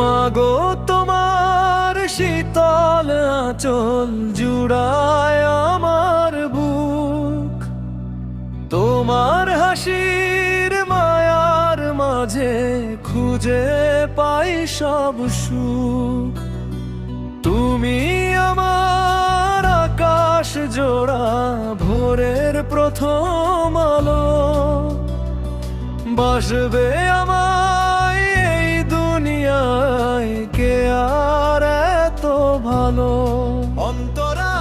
মাগো তোমার শীতল আঁচল জুড়ায় আমার বুক, তোমার হাসির মায়ার মাঝে খুঁজে পাই সব সুখ। তুমি আমার আকাশ জোড়া ভোরের প্রথম আলো, বাসবে আমায় এই দুনিয়ায় কে আর এত ভালো। অন্তরা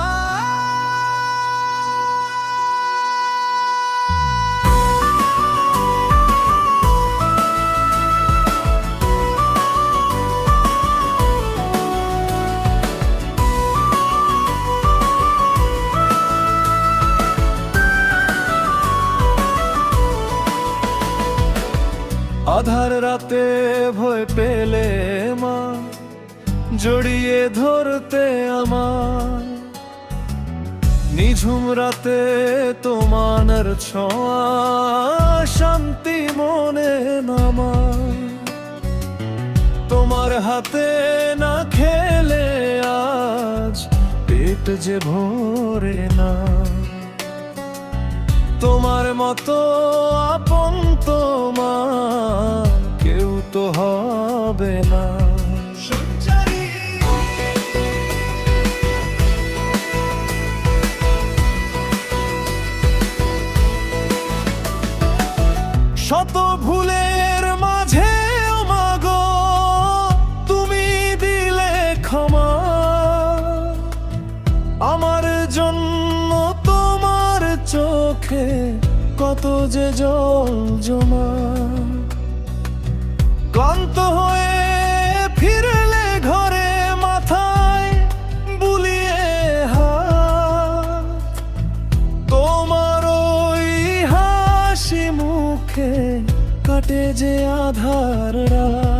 আধার রাতে ভয় পেলে মা জড়িয়ে ধরতে আমার, নিঝুম রাতে তোমার ছোঁয়া শান্তি মনে নামায়। তোমার হাতে না খেলে আজ পেট যে ভরে না, তোমার মতো আপন তোমার কেউ তো হবে না। শত ভুলের মাঝে ও মাগো তুমি দিলে ক্ষমা, আমার জন্য তোমার চোখে কত যে জল জমা। ক্লান্ত হয়ে ফিরলে ঘরে মাথায় বুলিয়ে হাত, তোমার ওই হাসি মুখে কাটে যে আধার রাত।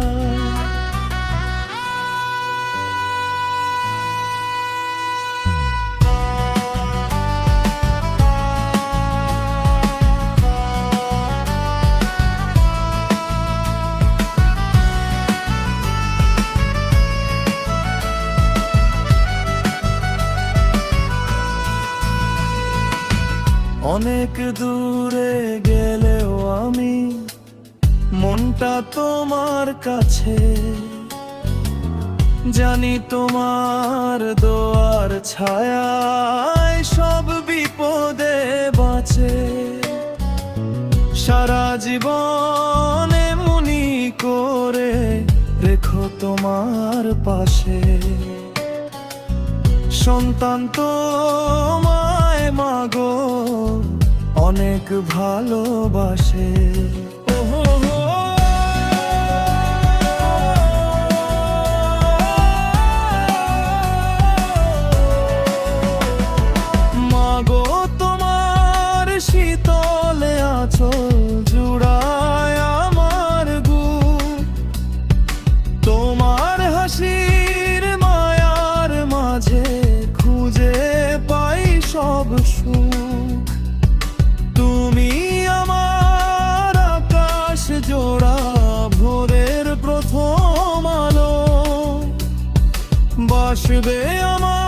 অনেক দূরে গেলেও আমি মনটা তোমার কাছে, জানি তোমার দোয়ার ছায়ায় সব বিপদে বাঁচে। সারা জীবন এমনি করে রেখো তোমার পাশে, সন্তান তোমায় মাগো অনেক ভালোবাসে। মাগো তোমার শীতলে আঁচল জুড়ায় আমার বুক, তোমার হাসির মায়ার মাঝে খুঁজে পাই সব সুখ। তুমি আমার আকাশ জোড়া ভোরের প্রথম আলো, বাসবে আমার